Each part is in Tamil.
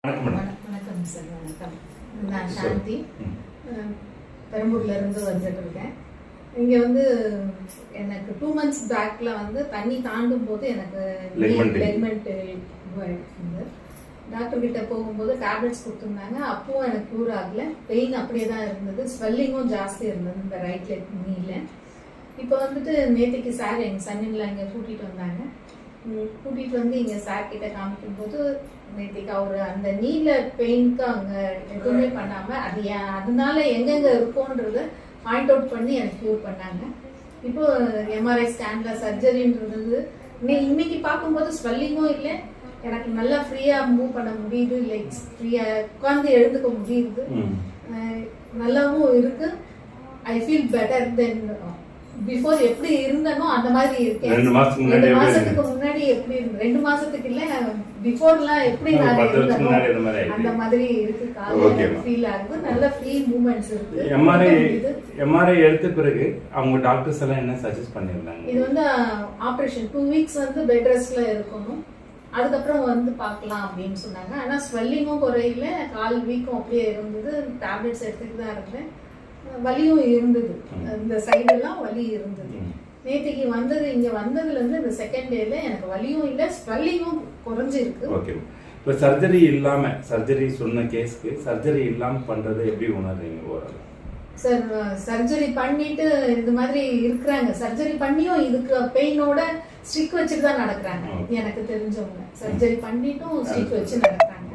வணக்கம் சார். வணக்கம். நான் சாந்தி, பெரம்பூர்ல இருந்து வந்துட்டு இருக்கேன். இங்க வந்து எனக்கு 2 months பேக்ல வந்து தண்ணி தாண்டும் போது எனக்கு லெக்மெண்ட் டாக்டர் கிட்ட போகும்போது டேப்லெட்ஸ் கொடுத்துருந்தாங்க. அப்பவும் எனக்கு க்யூர் ஆகல. பெயின் அப்படியே தான் இருந்தது. ஸ்வெல்லிங்கும் ஜாஸ்தி இருந்தது இந்த ரைட் லெக் நீல. இப்போ வந்துட்டு நேற்றுக்கு சார் எங்கள் சன்னில் இங்கே கூட்டிகிட்டு வந்தாங்க. கூட்டிகிட்டு வந்து இங்கே சார் கிட்ட காமிக்கும் போது நேற்றுக்கு அவர் அந்த நீல பெயினுக்கு அங்கே எதுவுமே பண்ணாமல் அது அதனால எங்கெங்கே இருக்கும்ன்றத பாயிண்ட் அவுட் பண்ணி எனக்கு க்யூர் பண்ணாங்க. இப்போ எம்ஆர்ஐ ஸ்கேனில் சர்ஜரின்றது இன்னைக்கு பார்க்கும்போது ஸ்வெல்லிங்கும் இல்லை, எனக்கு நல்லா ஃப்ரீயாக மூவ் பண்ண முடியுது, லைக் ஃப்ரீயாக உட்காந்து எழுந்துக்க முடியுது, நல்லாவும் இருக்கு. I feel better then before எப்படி இருந்தனோ அந்த மாதிரி இருக்கேன். 2 மாசத்துக்கு முன்னாடி எப்படி இருந்தேன், 2 மாசத்துக்கு இல்ல, பிஃபோர்லாம் எப்படி நான் இருந்தனோ அந்த மாதிரி இருக்கு. காலையில ஃபீல் ஆகுது, நல்ல ஃப்ரீ மூவ்மெண்ட்ஸ் இருக்கு. எம்ஆர்ஐ எடுத்த பிறகு அவங்க டாக்டர்ஸ் எல்லாம் என்ன சஜஸ்ட் பண்ணிருந்தாங்க? இது வந்து ஆபரேஷன் 2 weeks வந்து பெட் ரெஸ்ட்ல இருக்கணும், அதுக்கப்புறம் வந்து பார்க்கலாம் அப்படின்னு சொன்னாங்க. ஆனா ஸ்வெல்லிங்கும் குறையில, கால் வீக்கும் அப்படியே இருந்தது. டேப்லெட்ஸ் எடுத்துட்டு தான் இருந்தேன். வலியும் இருந்தது, இந்த சைடெல்லாம் வலி இருந்தது. நேற்றுக்கு வந்தது, இங்க வந்ததுல இருந்து இந்த செகண்ட் டேல எனக்கு வலியும் இல்லை, ஸ்வெல்லிங்கும் குறைஞ்சிருக்கு. ஓகே. இப்போ சர்ஜரி இல்லாம, சர்ஜரி சொன்ன கேஸ்க்கு சர்ஜரி இல்லாம பண்றது எப்படி உணர்றீங்க? ஓரளவு சார், சர்ஜரி பண்ணிட்டு இந்த மாதிரி இருக்கிறாங்க. சர்ஜரி பண்ணியும் இதுக்கு பெயினோட ஸ்டிக் வச்சுட்டு தான் நடக்கிறாங்க. எனக்கு தெரிஞ்சவங்க சர்ஜரி பண்ணிட்டும் ஸ்டிக் வச்சு நடக்கிறாங்க.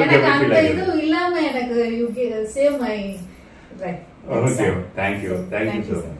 எனக்கு அந்த இது இல்லாம எனக்கு you save my right. Okay, thank you so much.